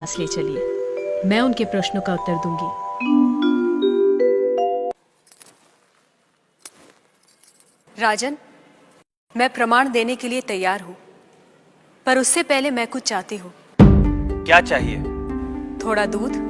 पास ले चलिए, मैं उनके प्रश्नों का उत्तर दूंगी। राजन, मैं प्रमाण देने के लिए तैयार हूं, पर उससे पहले मैं कुछ चाहती हूं। क्या चाहिए? थोड़ा दूध।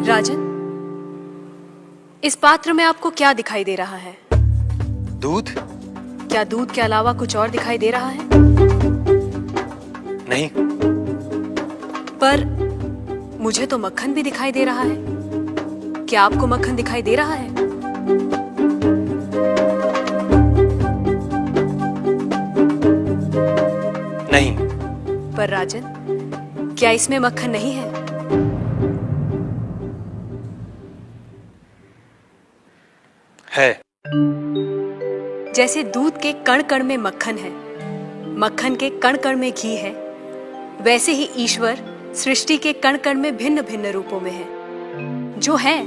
राजन, इस पात्र में आपको क्या दिखाई दे रहा है? दूध? क्या दूध के अलावा कुछ और दिखाई दे रहा है? नहीं। पर मुझे तो मक्खन भी दिखाई दे रहा है। क्या आपको मक्खन दिखाई दे रहा है? नहीं। पर राजन, क्या इसमें मक्खन नहीं है? है। जैसे दूध के कण कण में मक्खन है, मक्खन के कण कण में घी है, वैसे ही ईश्वर सृष्टि के कण कण में भिन्न भिन्न रूपों में है, जो है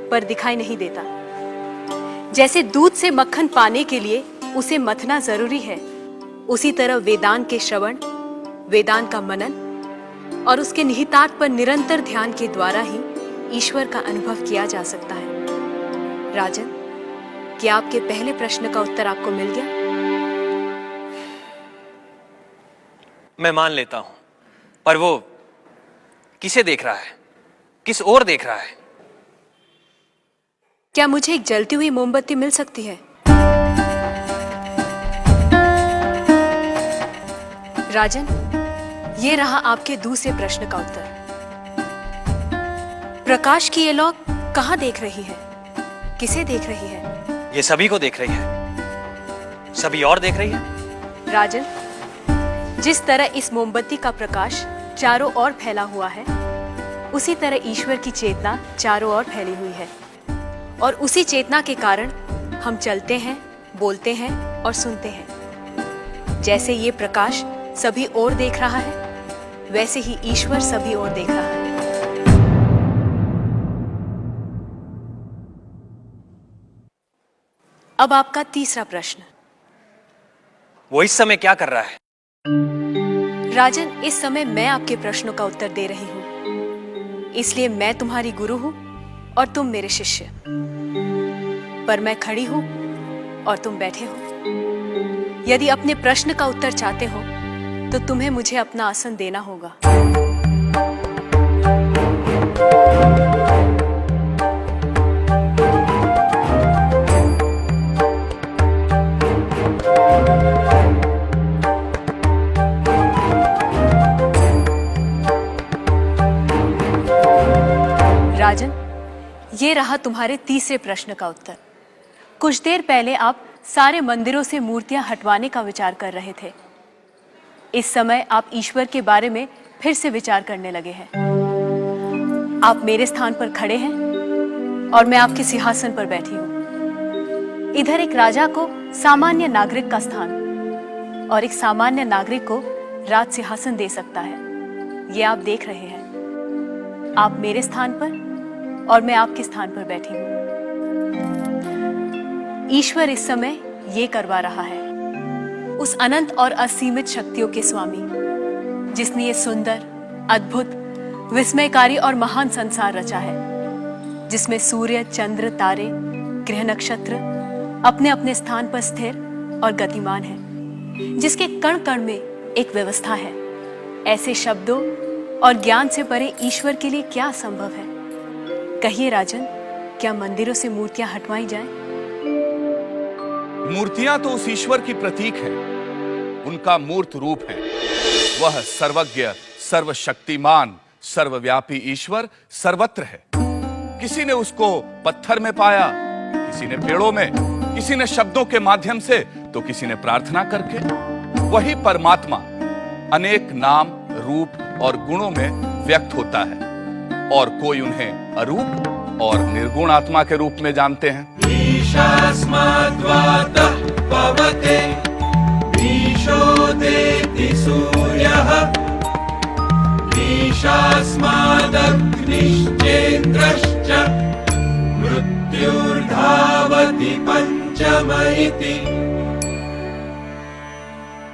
पर दिखाई नहीं देता। जैसे दूध से मक्खन पाने के लिए उसे मथना जरूरी है, उसी तरह वेदांत के श्रवण, वेदांत का मनन और उसके निहितार्थ पर निरंतर ध्यान के द्वारा ही ईश्वर का अनुभव किया जा सकता है। राजन, क्या आपके पहले प्रश्न का उत्तर आपको मिल गया? मैं मान लेता हूं, पर वो किसे देख रहा है? किस ओर देख रहा है? क्या मुझे एक जलती हुई मोमबत्ती मिल सकती है? राजन, ये रहा आपके दूसरे प्रश्न का उत्तर। प्रकाश की ये लौ कहां देख रही है? किसे देख रही है? ये सभी को देख रही है। सभी और देख रही है। राजन, जिस तरह इस मोमबत्ती का प्रकाश चारों ओर फैला हुआ है, उसी तरह ईश्वर की चेतना चारों ओर फैली हुई है, और उसी चेतना के कारण हम चलते हैं, बोलते हैं और सुनते हैं। जैसे ये प्रकाश सभी ओर देख रहा है, वैसे ही ईश्वर सभी ओर देख रहा है। अब आपका तीसरा प्रश्न। वो इस समय क्या कर रहा है? राजन, इस समय मैं आपके प्रश्नों का उत्तर दे रही हूं, इसलिए मैं तुम्हारी गुरु हूं और तुम मेरे शिष्य। पर मैं खड़ी हूं और तुम बैठे हो। यदि अपने प्रश्न का उत्तर चाहते हो तो तुम्हें मुझे अपना आसन देना होगा। राजन, ये रहा तुम्हारे तीसरे प्रश्न का उत्तर। कुछ देर पहले आप सारे मंदिरों से मूर्तियां हटवाने का विचार कर रहे थे। इस समय आप ईश्वर के बारे में फिर से विचार करने लगे हैं। आप मेरे स्थान पर खड़े हैं और मैं आपके सिंहासन पर बैठी हूं। इधर एक राजा को सामान्य नागरिक का स्थान और एक सामान्य नागरिक को राज सिंहासन दे सकता है। ये आप देख रहे हैं। आप मेरे स्थान पर और मैं आपके स्थान पर बैठी हूं। ईश्वर इस समय ये करवा रहा है। उस अनंत और असीमित शक्तियों के स्वामी, जिसने ये सुंदर, अद्भुत, विस्मयकारी और महान संसार रचा है, जिसमें सूर्य, चंद्र, तारे, ग्रह, नक्षत्र अपने अपने स्थान पर स्थिर और गतिमान है, जिसके कण कण में एक व्यवस्था है। ऐसे शब्दों और ज्ञान से परे ईश्वर के लिए क्या संभव है? कहिए राजन, क्या मंदिरों से मूर्तियां हटवाई जाएं? मूर्तियां तो उस ईश्वर की प्रतीक है, उनका मूर्त रूप है। वह सर्वज्ञ, सर्वशक्तिमान, सर्वव्यापी ईश्वर सर्वत्र है। किसी ने उसको पत्थर में पाया, किसी ने पेड़ों में, किसी ने शब्दों के माध्यम से, तो किसी ने प्रार्थना करके। वही परमात्मा अनेक नाम, रूप और गुणों में व्यक्त होता है, और कोई उन्हें अरूप और निर्गुण आत्मा के रूप में जानते हैं। ईशास्माद्वातः पवते ईशो देति सूर्यः ईशास्मादग्निश्चेन्द्रश्च मृत्युर्धावति पञ्चम इति